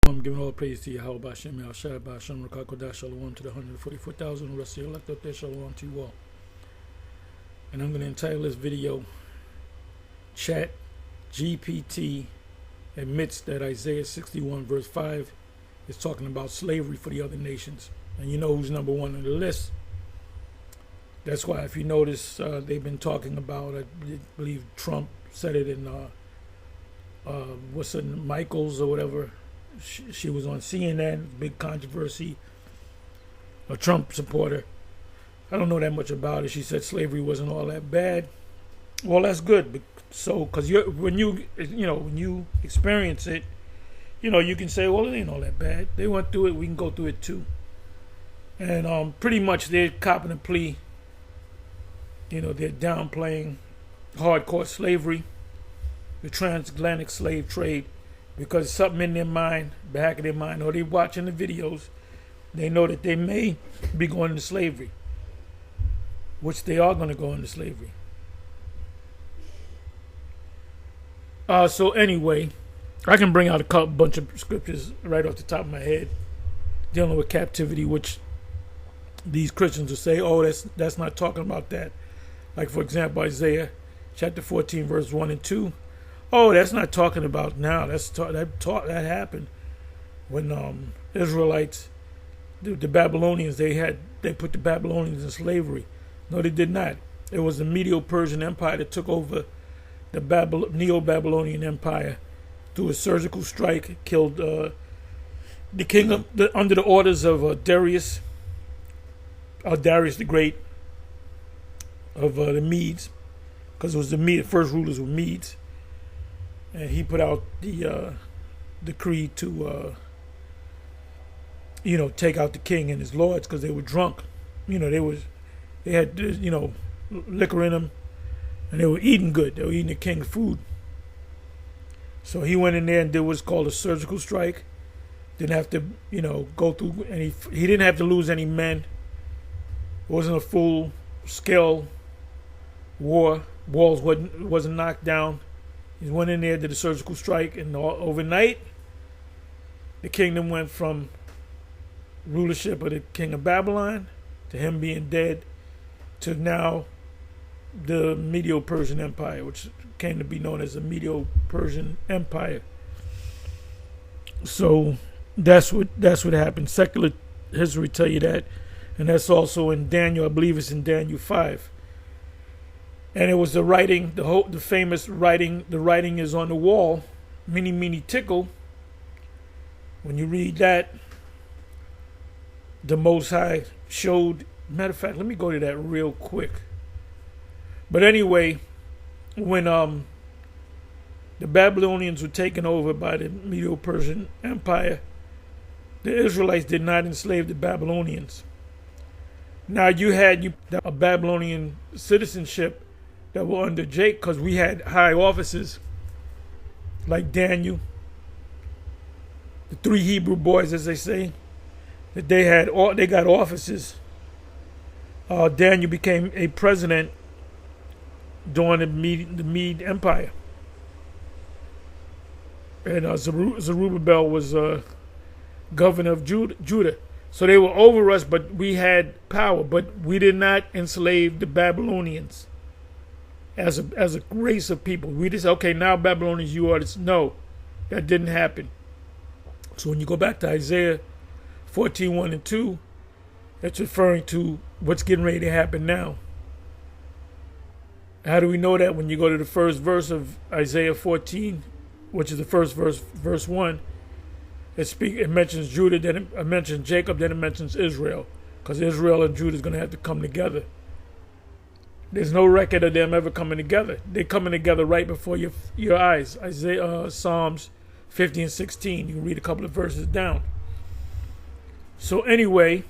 I'm giving all praise to Yahweh Bashem, Yahshua Bashem, Rakakodah, Shalom to the 144,000 who rest of you left up there, Shalom to you all. And I'm going to entitle this video, Chat GPT admits that Isaiah 61 verse 5 is talking about slavery for the other nations. And you know who's number one on the list. That's why if you notice, they've been talking about, I believe Trump said it in, Michaels or whatever. She was on CNN, big controversy, a Trump supporter. I don't know that much about it. She said slavery wasn't all that bad. Well, that's good. So, because when you experience it, you can say, well, it ain't all that bad. They went through it, we can go through it too. And pretty much they're copping a plea. They're downplaying hardcore slavery, the transatlantic slave trade, because something in their mind, back of their mind, or they're watching the videos, they know that they may be going into slavery, which they are going to go into slavery. So anyway, I can bring out a bunch of scriptures right off the top of my head dealing with captivity, which these Christians will say, oh, that's not talking about that. Like, for example, Isaiah chapter 14, verse 1 and 2. Oh, that's not talking about now. That happened when Israelites, the Babylonians, they put the Babylonians in slavery. No, they did not. It was the Medo-Persian Empire that took over the Neo-Babylonian Empire through a surgical strike, killed the king under the orders of Darius the Great of the Medes, because it was the first rulers were Medes. And he put out the decree to, take out the king and his lords because they were drunk. They had liquor in them, and they were eating good. They were eating the king's food. So he went in there and did what's called a surgical strike. Didn't have to, go through any. He didn't have to lose any men. It wasn't a full scale war. Walls wasn't knocked down. He went in there, did a surgical strike, and overnight, the kingdom went from rulership of the king of Babylon to him being dead to now the Medo-Persian Empire, which came to be known as the Medo-Persian Empire. So that's what happened. Secular history tell you that, and that's also in Daniel. I believe it's in Daniel 5. And it was the writing, the famous writing. The writing is on the wall, mene, mene, tekel. When you read that, the Most High showed. Matter of fact, let me go to that real quick. But anyway, when the Babylonians were taken over by the Medo-Persian Empire, the Israelites did not enslave the Babylonians. Now you had a Babylonian citizenship that were under Jake, because we had high officers like Daniel, the three Hebrew boys, as they say, that they got offices. Daniel became a president during the Mede Empire, and Zerubbabel was governor of Judah. So they were over us, but we had power. But we did not enslave the Babylonians as a race of people. We just, okay, now Babylonians, you are this. No, that didn't happen. So when you go back to Isaiah 14, 1 and 2, it's referring to what's getting ready to happen now. How do we know that? When you go to the first verse of Isaiah 14, which is the first verse 1, it mentions Judah, then it mentions Jacob, then it mentions Israel, because Israel and Judah is going to have to come together. There's no record of them ever coming together. They're coming together right before your eyes. Psalms 50 and 16. You can read a couple of verses down. So anyway,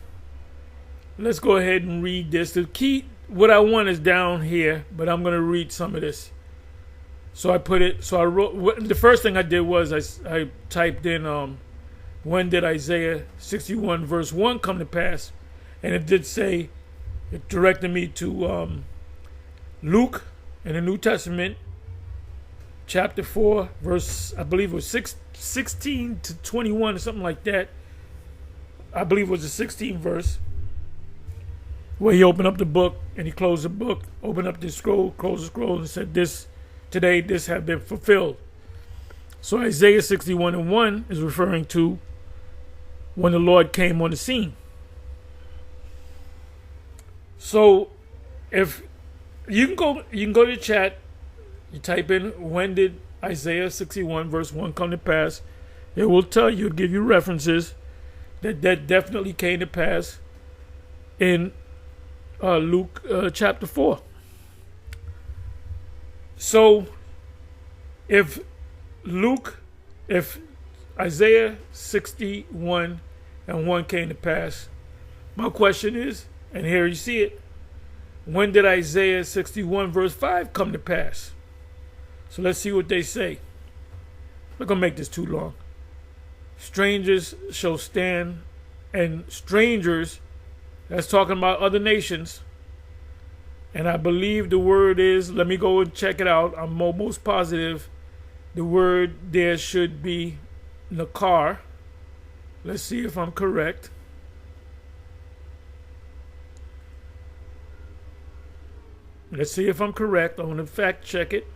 let's go ahead and read this. The key, what I want is down here, but I'm going to read some of this. So I wrote, the first thing I did was I typed in, when did Isaiah 61 verse 1 come to pass? And it did say, it directed me to Luke in the New Testament, chapter 4, verse, I believe it was 16 to 21 or something like that. I believe it was the 16th verse, where he opened up the book and he closed the book, opened up the scroll, closed the scroll, and said, "This today, this have been fulfilled." So Isaiah 61:1 is referring to when the Lord came on the scene. So if you can go to the chat, you type in, when did Isaiah 61 verse 1 come to pass? It will tell you, give you references that definitely came to pass in Luke chapter 4. So if Isaiah 61:1 came to pass, my question is, and here you see it, when did Isaiah 61 verse 5 come to pass? So let's see what they say. I'm not going to make this too long. Strangers shall stand, and strangers, that's talking about other nations. And I believe the word is, let me go and check it out. I'm almost positive the word there should be nakar. Let's see if I'm correct. Let's see if I'm correct. I want to fact check it.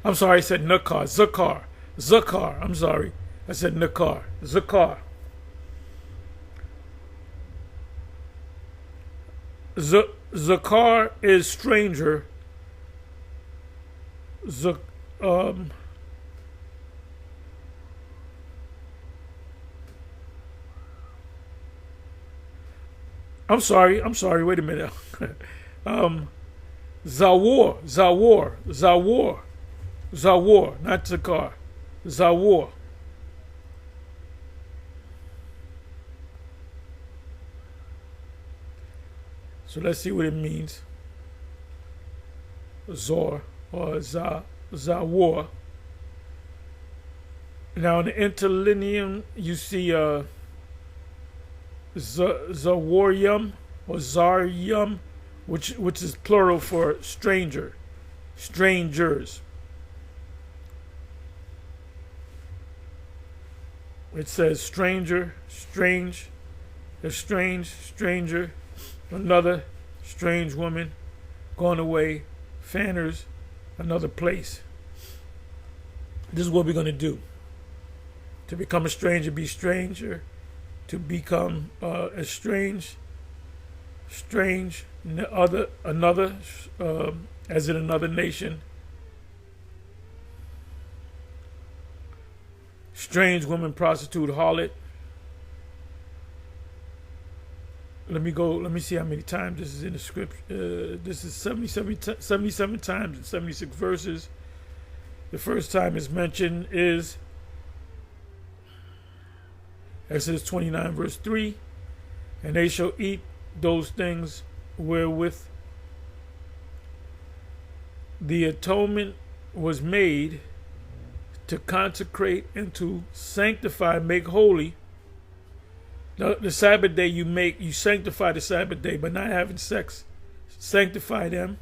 I'm sorry, I said nakar. Zakar. I'm sorry. I said nakar. Zakar. Zakar is stranger. I'm sorry. Wait a minute. Zawar, not Zakar. Zawar. So let's see what it means. Zor or Zawar. Now in the interlinear, you see Zawarium or Zaryum, which is plural for stranger, strangers. It says stranger, strange, estranged, stranger, another strange woman, gone away, fanners, another place. This is what we're going to do. To become a stranger, be stranger. To become estranged, strange, another, as in another nation. Strange woman, prostitute, harlot. Let me see how many times this is in the script. This is 77 times in 76 verses. The first time it's mentioned is Exodus 29 verse 3. And they shall eat those things wherewith the atonement was made, to consecrate and to sanctify, make holy. The Sabbath day you sanctify the Sabbath day by not having sex. Sanctify them.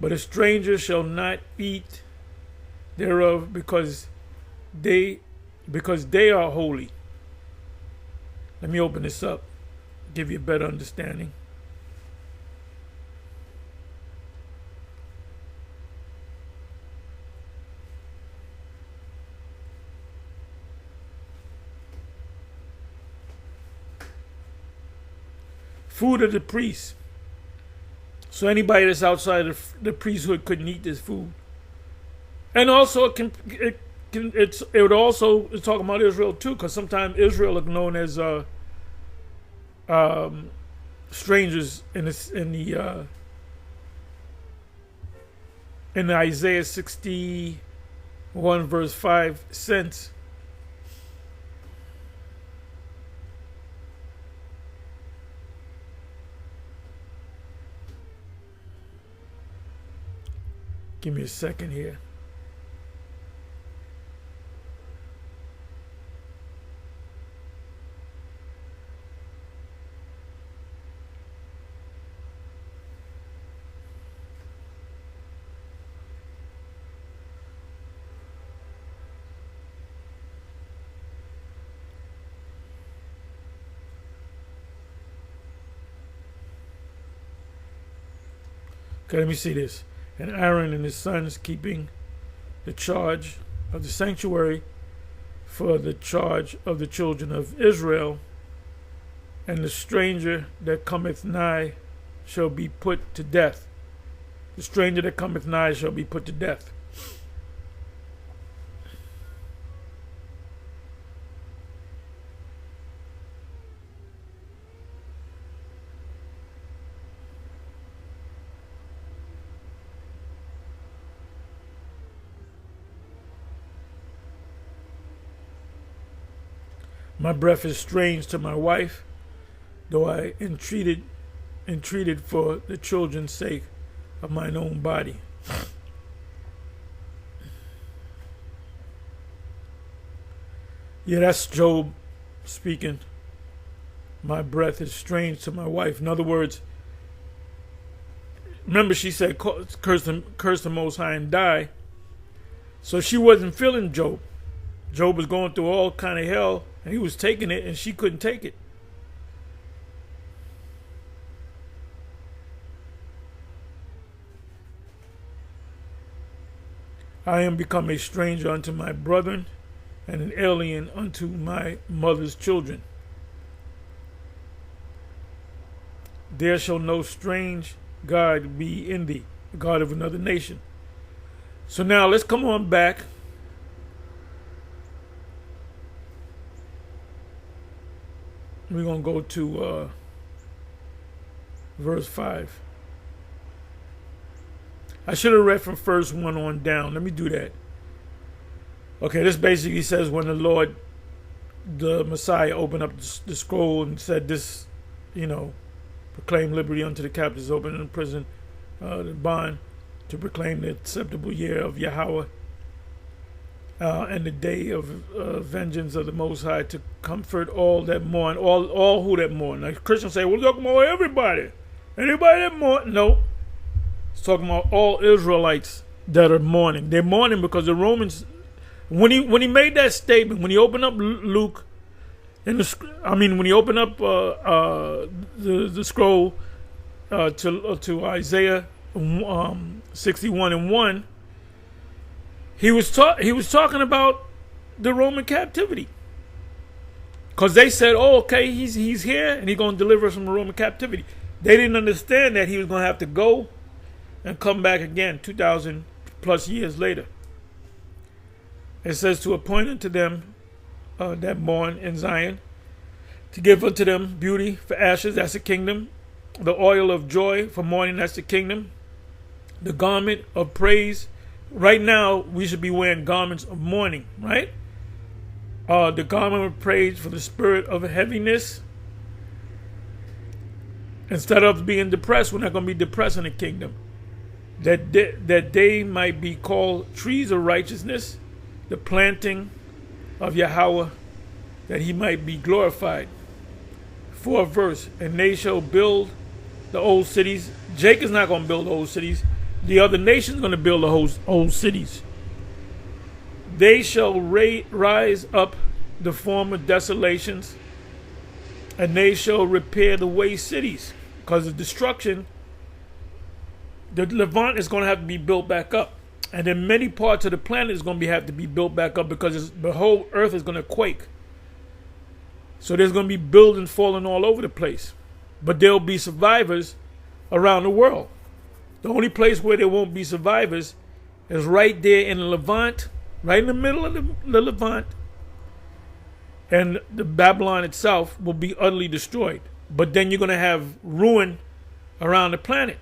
But a stranger shall not eat thereof, because they are holy. Let me open this up, give you a better understanding. Food of the priest. So anybody that's outside of the priesthood couldn't eat this food. And also it would also it's talking about Israel too, because sometimes Israel is known as strangers in the Isaiah 61 verse 5 sense. Give me a second here. Okay, let me see this. And Aaron and his sons keeping the charge of the sanctuary for the charge of the children of Israel, and the stranger that cometh nigh shall be put to death. The stranger that cometh nigh shall be put to death. My breath is strange to my wife, though I entreated for the children's sake of mine own body. Yeah, that's Job speaking. My breath is strange to my wife. In other words, remember she said, curse the Most High and die. So she wasn't feeling Job. Job was going through all kind of hell, and he was taking it, and she couldn't take it. I am become a stranger unto my brethren, and an alien unto my mother's children. There shall no strange God be in thee, the God of another nation. So now let's come on back. We're going to go to verse 5. I should have read from verse 1 on down. Let me do that. Okay, this basically says when the Lord, the Messiah, opened up the scroll and said this, proclaim liberty unto the captives, open in the prison, the bond, to proclaim the acceptable year of Yahweh, and the day of vengeance of the Most High, to comfort all that mourn, all who that mourn. Now Christians say, well, talking about everybody. Anybody that mourn? No. It's talking about all Israelites that are mourning. They're mourning because the Romans, when he made that statement, when he opened up Luke, when he opened up the scroll to Isaiah 61:1, he was talking about the Roman captivity, because they said, "Oh, okay, he's here and he's going to deliver us from the Roman captivity." They didn't understand that he was going to have to go and come back again 2,000 plus years later. It says to appoint unto them that mourn in Zion, to give unto them beauty for ashes, that's the kingdom, the oil of joy for mourning, that's the kingdom, the garment of praise. Right now, we should be wearing garments of mourning, right? The garment of praise for the spirit of heaviness. Instead of being depressed, we're not going to be depressed in the kingdom. That they might be called trees of righteousness, the planting of Yahweh, that he might be glorified. 4th verse, and they shall build the old cities. Jacob's not going to build the old cities. The other nations are going to build the old cities. They shall rise up the former desolations, and they shall repair the waste cities. Because of destruction, the Levant is going to have to be built back up. And then many parts of the planet is going to have to be built back up, because the whole earth is going to quake. So there's going to be buildings falling all over the place. But there'll be survivors around the world. The only place where there won't be survivors is right there in the Levant, right in the middle of the Levant. And the Babylon itself will be utterly destroyed. But then you're going to have ruin around the planet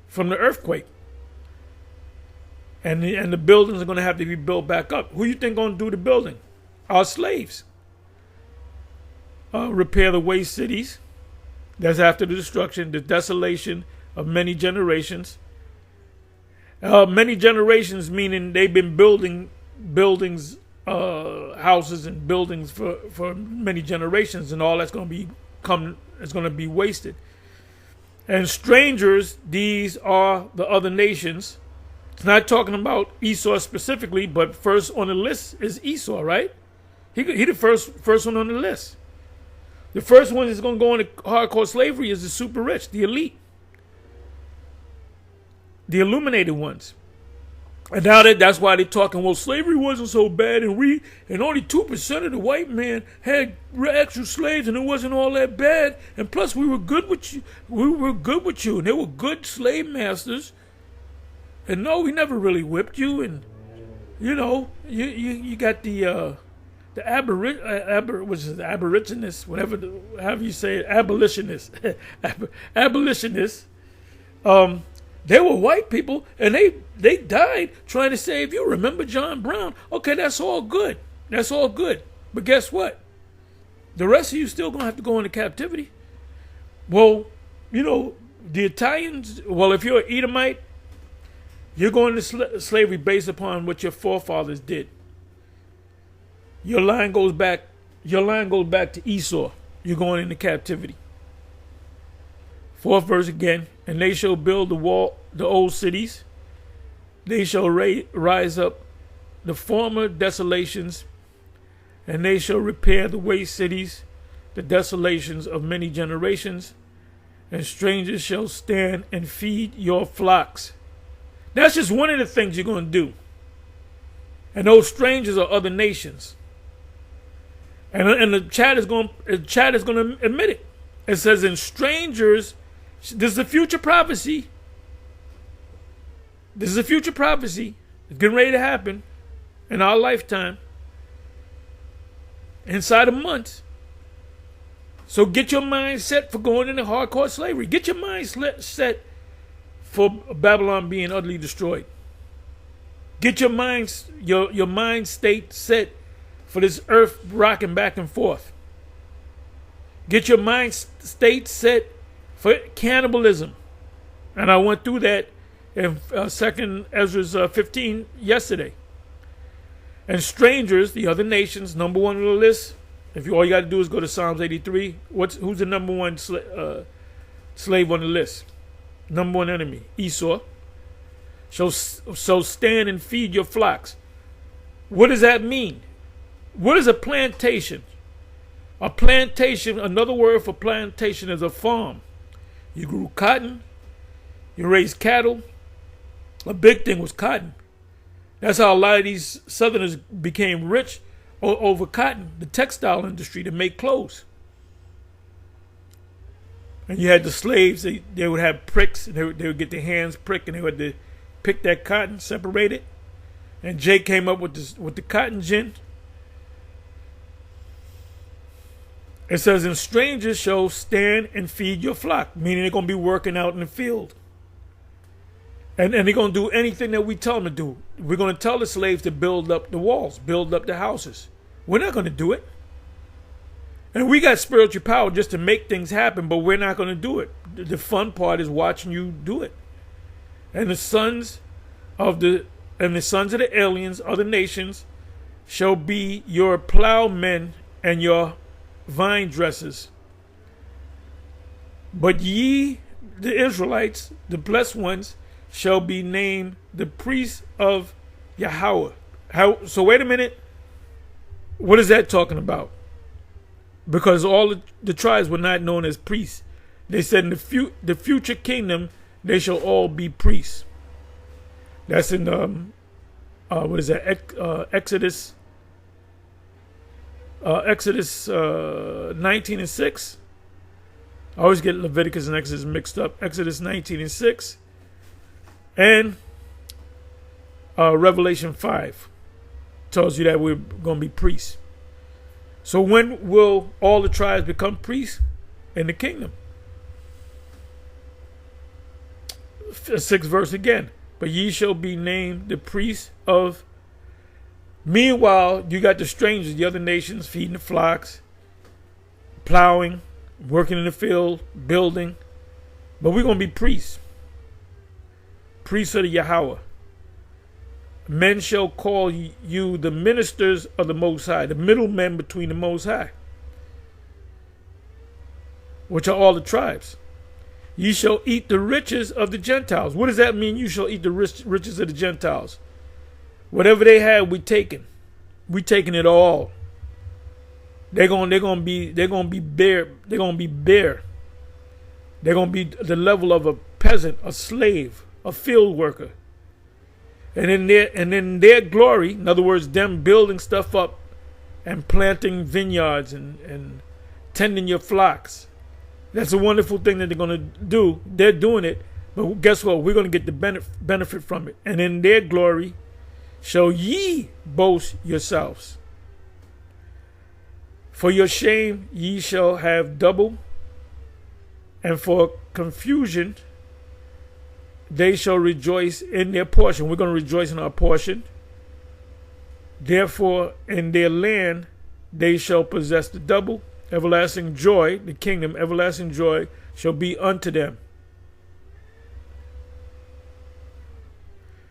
from the earthquake. And the buildings are going to have to be built back up. Who you think going to do the building? Our slaves. Repair the waste cities. That's after the destruction, the desolation of many generations. Many generations meaning they've been building buildings, houses and buildings for many generations, and all that's going to be wasted. And strangers, these are the other nations. It's not talking about Esau specifically, but first on the list is Esau, right? He the first one on the list. The first one that's going to go into hardcore slavery is the super rich, the elite. the illuminated ones. And now that's why they're talking, well, slavery wasn't so bad, and only 2% of the white man had actual slaves, and it wasn't all that bad. And plus, we were good with you. And they were good slave masters. And no, we never really whipped you. And you got the aboriginists, however you say it, abolitionists, abolitionists. They were white people, and they died trying to save you. Remember John Brown? Okay, that's all good. That's all good. But guess what? The rest of you still going to have to go into captivity. Well, the Italians, if you're an Edomite, you're going to slavery based upon what your forefathers did. Your line goes back to Esau. You're going into captivity. 4th verse again. And they shall build the old cities. They shall rise up the former desolations, and they shall repair the waste cities, the desolations of many generations, and strangers shall stand and feed your flocks. That's just one of the things you're going to do. And those strangers are other nations. And the chat is going to admit it. It says, in strangers. This is a future prophecy. It's getting ready to happen in our lifetime. Inside of months. So get your mind set for going into hardcore slavery. Get your mind set for Babylon being utterly destroyed. Get your mind state set for this earth rocking back and forth. Get your mind state set for cannibalism. And I went through that in 2nd Ezra 15 yesterday. And strangers, the other nations, number one on the list. All you got to do is go to Psalms 83. Who's the number one slave on the list? Number one enemy, Esau. So stand and feed your flocks. What does that mean? What is a plantation? A plantation, another word for plantation, is a farm. You grew cotton. You raised cattle. A big thing was cotton. That's how a lot of these Southerners became rich over cotton, the textile industry, to make clothes. And you had the slaves. They would have pricks. And they would get their hands pricked, and they would pick that cotton, separate it. And Jake came up with the cotton gin. It says, and strangers shall stand and feed your flock, meaning they're going to be working out in the field. And they're going to do anything that we tell them to do. We're going to tell the slaves to build up the walls, build up the houses. We're not going to do it. And we got spiritual power just to make things happen, but we're not going to do it. The fun part is watching you do it. And the sons of the aliens, other nations, shall be your plowmen and your vine dressers. But ye, the Israelites, the blessed ones, shall be named the priests of Yahweh. So wait a minute. What is that talking about? Because all the tribes were not known as priests. They said in the future kingdom, they shall all be priests. That's in Exodus. Exodus 19 and 6. I always get Leviticus and Exodus mixed up. Exodus 19 and 6. And Revelation 5 tells you that we're going to be priests. So when will all the tribes become priests? In the kingdom. 6th verse again. But ye shall be named the priests of. Meanwhile, you got the strangers, the other nations, feeding the flocks, plowing, working in the field, building. But we're going to be priests. Priests of the Yahweh. Men shall call you the ministers of the Most High, the middlemen between the Most High, which are all the tribes. Ye shall eat the riches of the Gentiles. What does that mean? You shall eat the riches of the Gentiles. Whatever they had, we taking. We taking it all. They're gonna be bare. They're gonna be bare. They're gonna be the level of a peasant, a slave, a field worker. And in their glory, in other words, them building stuff up and planting vineyards and tending your flocks. That's a wonderful thing that they're going to do. They're doing it, but guess what? We're going to get the benefit from it. And in their glory shall ye boast yourselves. For your shame ye shall have double, and for confusion they shall rejoice in their portion. We're going to rejoice in our portion. Therefore, in their land they shall possess the double. Everlasting joy, the kingdom, everlasting joy shall be unto them.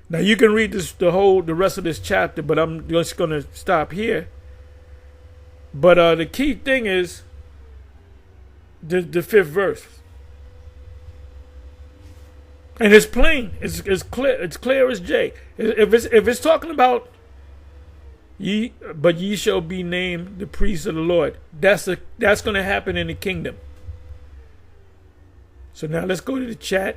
Now you can read this, the rest of this chapter, but I'm just going to stop here. But the key thing is the fifth verse, and it's plain. It's clear. It's clear as day. If it's talking about ye shall be named the priests of the Lord. That's going to happen in the kingdom. So now let's go to the chat.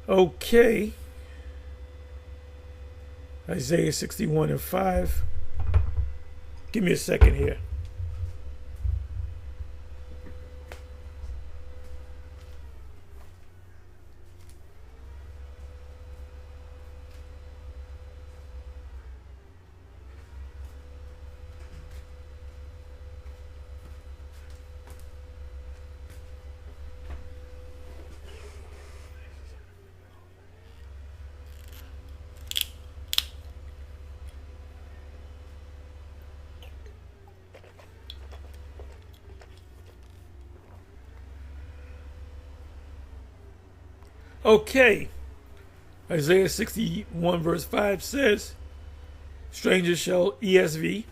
Okay. Isaiah 61:5. Give me a second here. Okay. Isaiah 61 verse 5 says, strangers shall, ESV,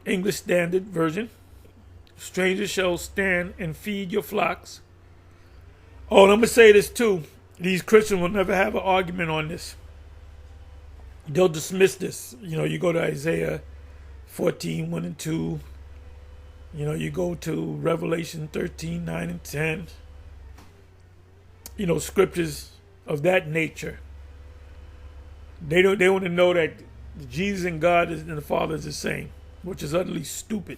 English Standard Version, strangers shall stand and feed your flocks. Oh, and I'm going to say this too. These Christians will never have an argument on this. They'll dismiss this. You go to Isaiah 14, 1 and 2. You go to Revelation 13, 9 and 10. Scriptures of that nature. They want to know that Jesus and God and the Father is the same, which is utterly stupid.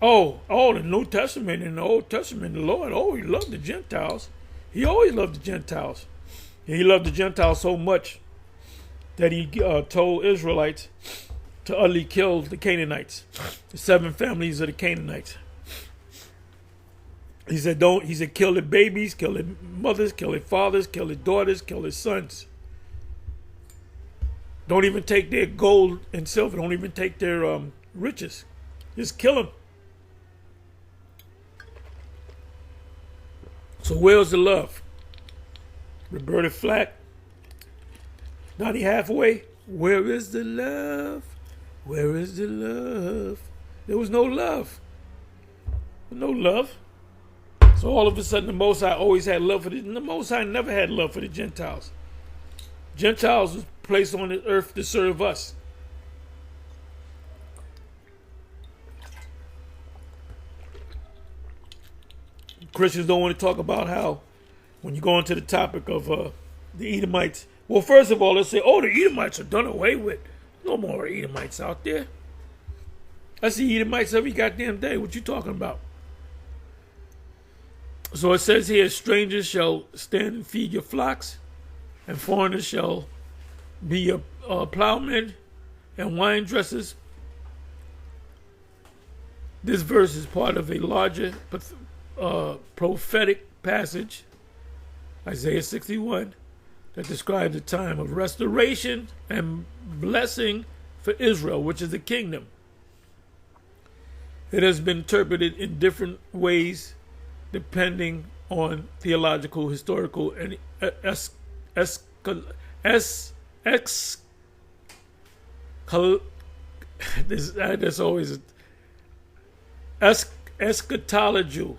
Oh, the New Testament and the Old Testament, the Lord, he loved the Gentiles. He always loved the Gentiles. He loved the Gentiles so much that he told Israelites to utterly kill the Canaanites, the 7 families of the Canaanites. He said, kill their babies, kill their mothers, kill their fathers, kill their daughters, kill their sons. Don't even take their gold and silver. Don't even take their riches. Just kill them. So where's the love? Roberta Flack, Donnie Hathaway, where is the love? Where is the love? There was no love. No love. So all of a sudden the Most High always had love for the Most High never had love for the Gentiles. Gentiles was placed on the earth to serve us. Christians don't want to talk about how, when you go into the topic of the Edomites. Well, first of all, let's say, the Edomites are done away with. No more Edomites out there. I see Edomites every goddamn day. What you talking about? So it says here, strangers shall stand and feed your flocks, and foreigners shall be your plowmen and wine dressers. This verse is part of a larger prophetic passage, Isaiah 61, that describes a time of restoration and blessing for Israel, which is the kingdom. It has been interpreted in different ways depending on theological, historical, and that's always eschatology.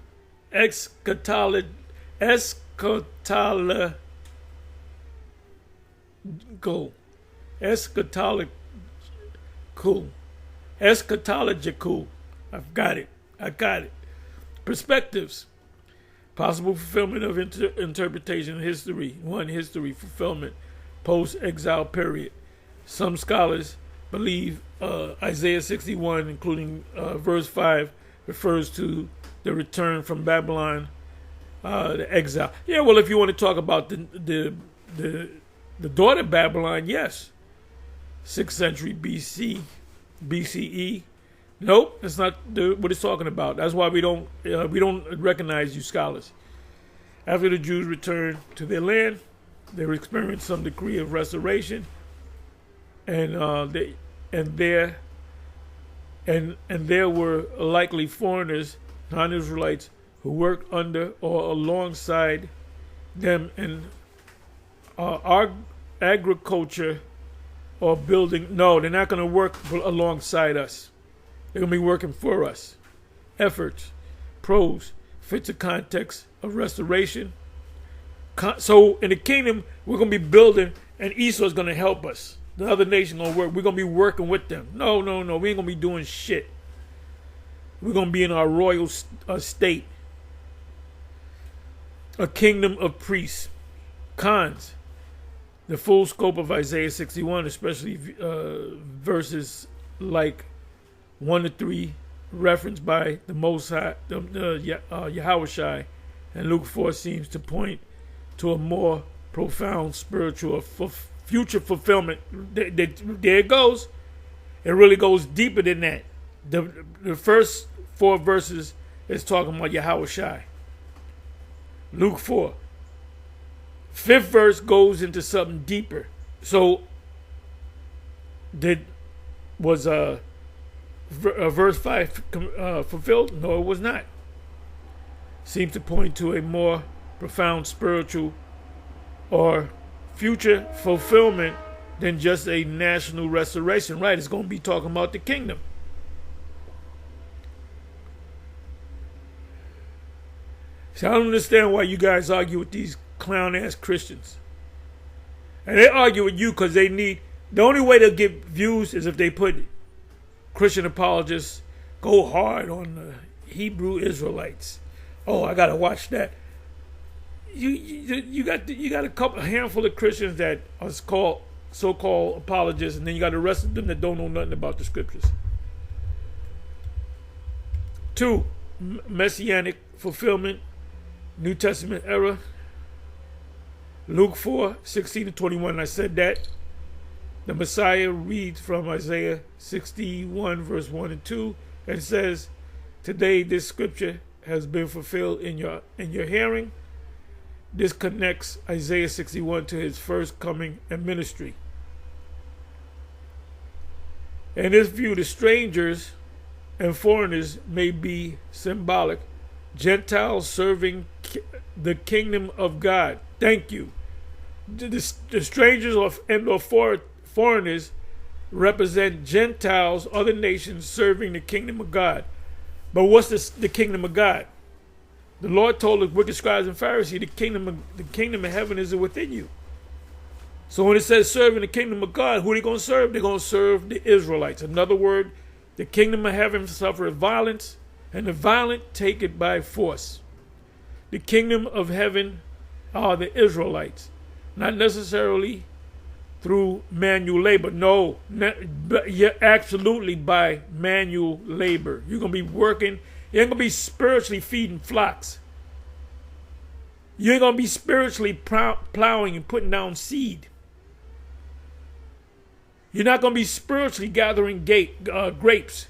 Eschatological. Eschatological. I've got it. I got it. Perspectives. Possible fulfillment of interpretation of history. One, history fulfillment. Post-exile period. Some scholars believe Isaiah 61, including verse 5, refers to the return from Babylon, the exile. Yeah, well, if you want to talk about the daughter Babylon, yes. 6th century BCE. Nope, that's not what it's talking about. That's why we don't recognize you scholars. After the Jews returned to their land, they experienced some degree of restoration, and there were likely foreigners, non-Israelites, who worked under or alongside them in our agriculture or building. No, they're not going to work alongside us. They're going to be working for us. Efforts, pros, fit the context of restoration. So in the kingdom, we're going to be building, and Esau's going to help us. The other nation going to work. We're going to be working with them. No. We ain't going to be doing shit. We're going to be in our royal state. A kingdom of priests. Cons. The full scope of Isaiah 61, especially verses like 1 to 3, referenced by the Most High, Yahushai, and Luke 4 seems to point to a more profound spiritual future fulfillment. There it goes. It really goes deeper than that. The first 4 verses is talking about Yahushai. Luke 4. 5th verse goes into something deeper. So, was verse 5 fulfilled? No, it was not. Seems to point to a more profound spiritual or future fulfillment than just a national restoration. Right, it's going to be talking about the kingdom. So I don't understand why you guys argue with these clown-ass Christians. And they argue with you because they need... The only way they'll get views is if they put Christian apologists go hard on the Hebrew Israelites. Oh, I got to watch that. You got a handful of Christians that are called so-called apologists, and then you got the rest of them that don't know nothing about the scriptures. 2, messianic fulfillment, New Testament era. Luke 4, 16 to 21, I said that. The Messiah reads from Isaiah 61, verse 1 and 2, and says, "Today this scripture has been fulfilled in your hearing." This connects Isaiah 61 to his first coming and ministry. In this view, the strangers and foreigners may be symbolic. Gentiles serving the kingdom of God. Thank you. The strangers or foreigners represent Gentiles, other nations serving the kingdom of God. But what's the kingdom of God? The Lord told the wicked scribes and Pharisees, the kingdom of heaven is within you. So when it says serving the kingdom of God, who are they going to serve? They're going to serve the Israelites. In other words, the kingdom of heaven suffereth violence, and the violent take it by force. The kingdom of heaven are the Israelites, not necessarily through manual labor. No, absolutely by manual labor. You're going to be working. You ain't going to be spiritually feeding flocks. You ain't going to be spiritually plowing and putting down seed. You're not going to be spiritually gathering grapes,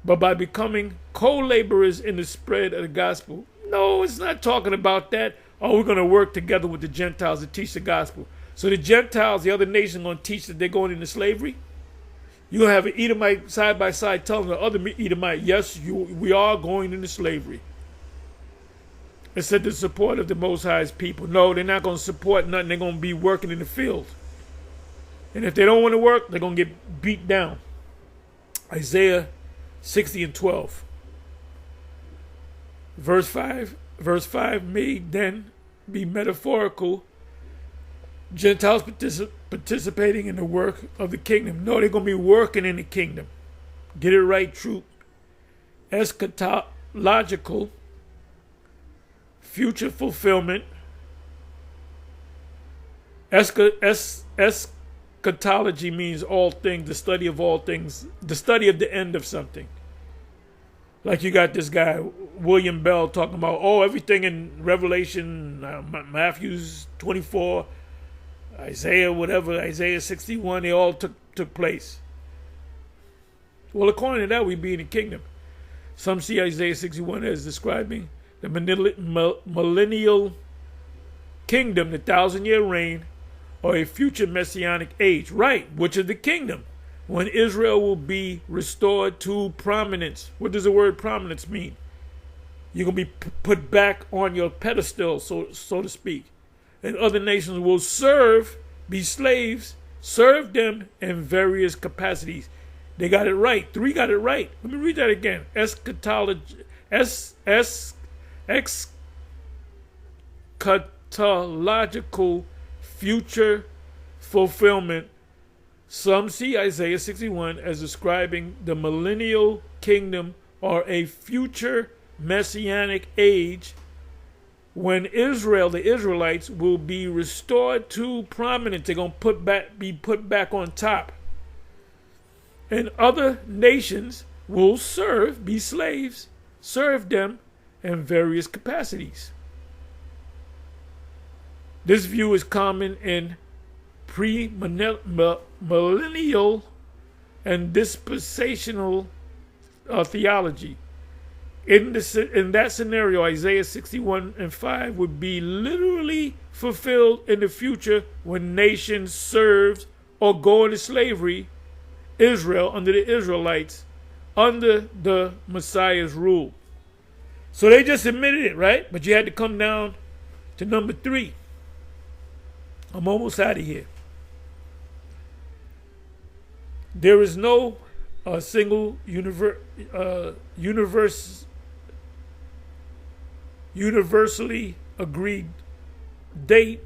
but by becoming co-laborers in the spread of the gospel. No, it's not talking about that. Oh, we're going to work together with the Gentiles to teach the gospel. So the Gentiles, the other nation, are going to teach that they're going into slavery. You're going to have an Edomite side by side telling the other Edomite, yes, we are going into slavery. It said the support of the Most High's people. No, they're not going to support nothing. They're going to be working in the field. And if they don't want to work, they're going to get beat down. Isaiah 60 and 12. Verse 5 may then be metaphorical. Gentiles participating in the work of the kingdom. No, they're going to be working in the kingdom. Get it right, troop. Eschatological, future fulfillment. Eschatology means all things, the study of all things, the study of the end of something. Like you got this guy, William Bell, talking about, everything in Revelation, Matthew's 24, Isaiah 61, they all took place. Well, according to that, we be in the kingdom. Some see Isaiah 61 as describing the millennial kingdom, the 1,000-year reign, or a future messianic age. Right, which is the kingdom, when Israel will be restored to prominence. What does the word prominence mean? You're going to be put back on your pedestal, so to speak. And other nations will be slaves, serve them in various capacities. They got it right. 3 got it right. Let me read that again. Eschatological future fulfillment. Some see Isaiah 61 as describing the millennial kingdom or a future messianic age when Israel, the Israelites, will be restored to prominence. They're going to be put back on top. And other nations will be slaves, serve them in various capacities. This view is common in pre-millennial and dispensational theology. In that scenario, Isaiah 61 and 5 would be literally fulfilled in the future when nations served or go into slavery, Israel under the Israelites, under the Messiah's rule. So they just admitted it, right? But you had to come down to number 3. I'm almost out of here. There is no single universally agreed date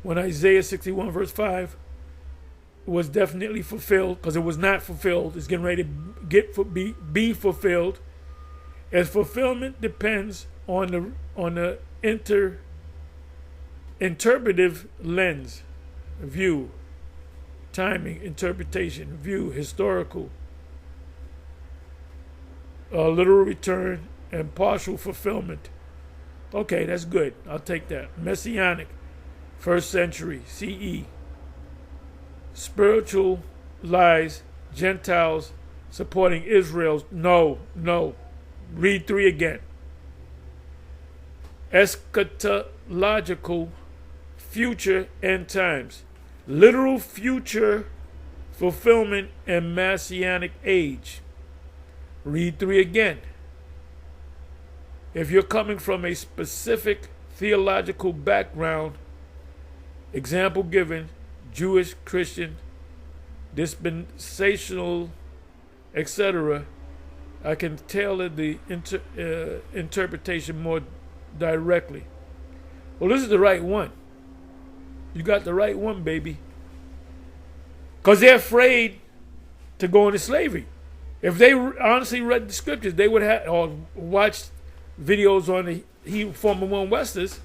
when Isaiah 61 verse 5 was definitely fulfilled, because it was not fulfilled. It's getting ready to be fulfilled. As fulfillment depends on the interpretive lens, view, timing, interpretation, view, historical, literal return, and partial fulfillment. Okay, that's good. I'll take that. Messianic, 1st century CE. Spiritual lies, Gentiles supporting Israel's. No. Read 3 again. Eschatological, future end times. Literal future fulfillment and messianic age. Read 3 again. If you're coming from a specific theological background, example given, Jewish, Christian, dispensational, etc., I can tailor the interpretation more directly. Well, this is the right one. You got the right one, baby. Because they're afraid to go into slavery. If they honestly read the scriptures, they would have, or watched videos on the former One Westers,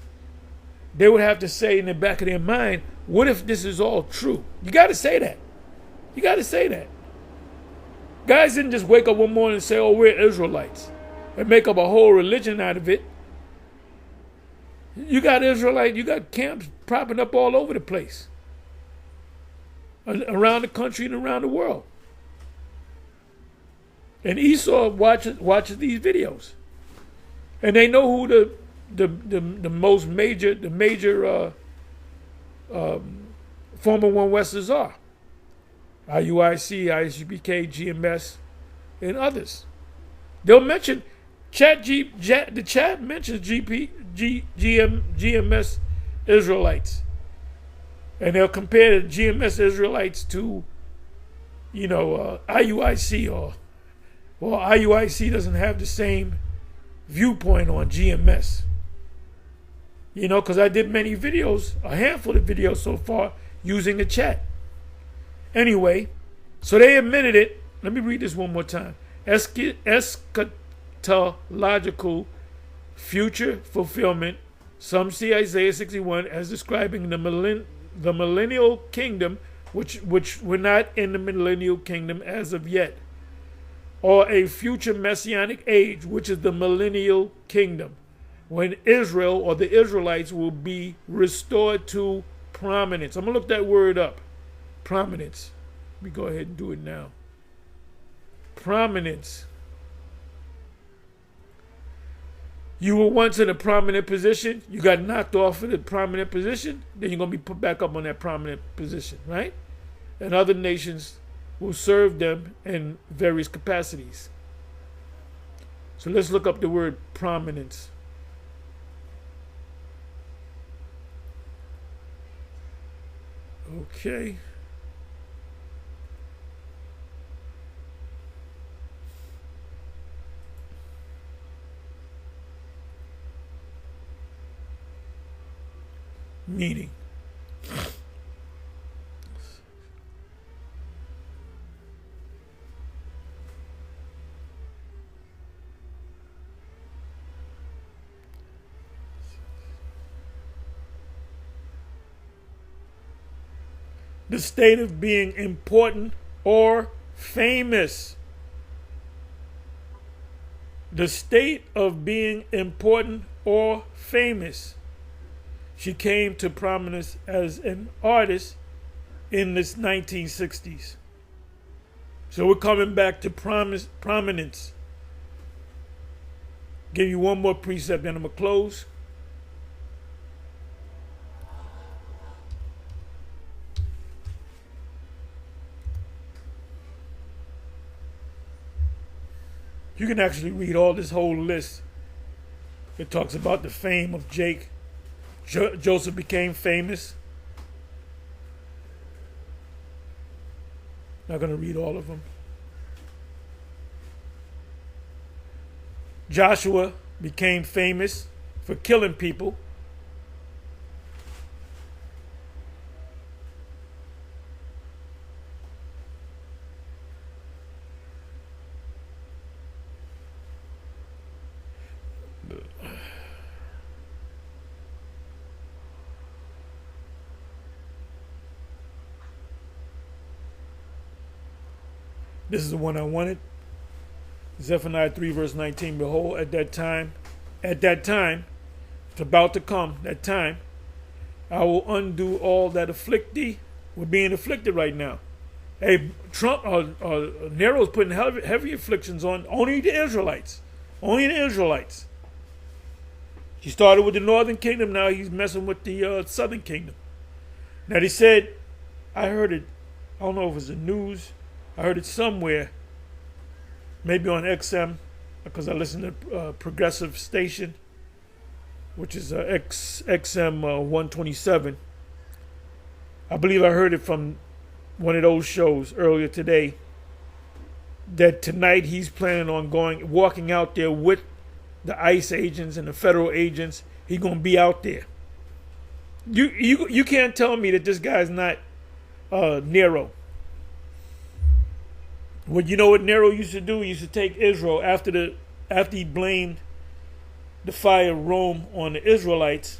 they would have to say in the back of their mind, what if this is all true? You got to say that. You got to say that. Guys didn't just wake up one morning and say, we're Israelites, and make up a whole religion out of it. You got camps propping up all over the place, around the country and around the world. And Esau watches these videos, and they know who the major former One Westers are. IUIC, ISUPK, GMS, and others. They'll mention the chat mentions GMS Israelites, and they'll compare the GMS Israelites to, IUIC, or IUIC doesn't have the same viewpoint on GMS. You know, because I did many videos, a handful of videos so far, using the chat. Anyway, so they admitted it. Let me read this one more time. Eschatological future fulfillment. Some see Isaiah 61 as describing the millennial kingdom, which we're not in the millennial kingdom as of yet, or a future messianic age, which is the millennial kingdom, when Israel or the Israelites will be restored to prominence. I'm going to look that word up. Prominence. Let me go ahead and do it now. Prominence. You were once in a prominent position. You got knocked off of the prominent position. Then you're going to be put back up on that prominent position, right? And other nations will serve them in various capacities. So let's look up the word prominence. Okay. Meaning. The state of being important or famous. The state of being important or famous. She came to prominence as an artist in the 1960s. So we're coming back to prominence. Give you one more precept, then I'm going to close. You can actually read all this whole list. It talks about the fame of Jake. Joseph became famous. Not going to read all of them. Joshua became famous for killing people. This is the one I wanted. Zephaniah 3 verse 19. Behold, at that time, it's about to come, that time, I will undo all that afflict thee. We're being afflicted right now. Hey, Trump, Nero's putting heavy afflictions on only the Israelites. Only the Israelites. He started with the northern kingdom, now he's messing with the southern kingdom. Now they said, I heard it, I don't know if it was the news, I heard it somewhere, maybe on XM, because I listen to Progressive Station, which is XM 127. I believe I heard it from one of those shows earlier today, that tonight he's planning on walking out there with the ICE agents and the federal agents. He's going to be out there. You can't tell me that this guy's not Nero. Well, you know what Nero used to do? He used to take Israel after he blamed the fire of Rome on the Israelites.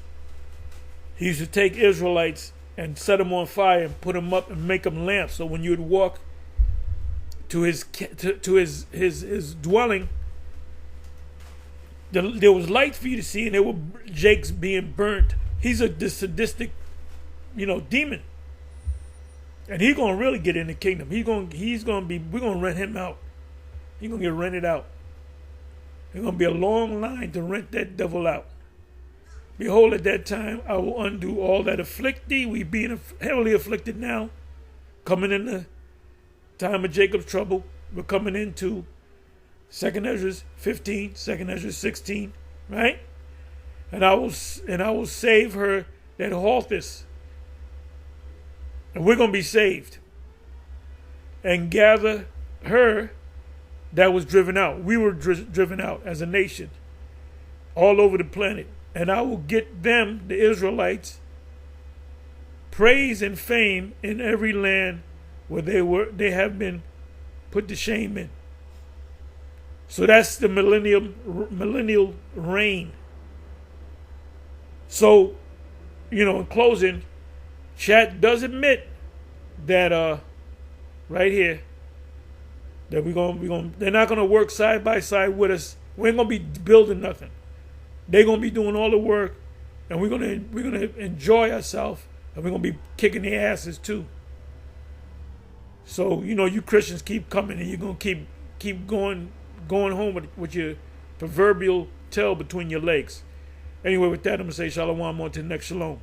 He used to take Israelites and set them on fire and put them up and make them lamps. So when you would walk to his dwelling, there was light for you to see, and there were jakes being burnt. He's a sadistic, demon. And he's gonna really get in the kingdom. We're gonna rent him out. He's gonna get rented out. There's gonna be a long line to rent that devil out. Behold, at that time I will undo all that afflict thee. We being heavily afflicted now, coming in the time of Jacob's trouble. We're coming into 2nd Ezra 15, 2nd Ezra 16, right? And I will save her that halteth. And we're going to be saved. And gather her that was driven out. We were driven out as a nation all over the planet. and I will get them, the Israelites, praise and fame in every land where they have been put to shame in. So that's the millennial reign. So, in closing, Chat does admit that right here that they're not gonna work side by side with us. We ain't gonna be building nothing. They're gonna be doing all the work, and we're gonna enjoy ourselves, and we're gonna be kicking their asses too. So you Christians keep coming, and you're gonna keep going home with your proverbial tail between your legs. Anyway, with that, I'm gonna say shalom on to the next shalom.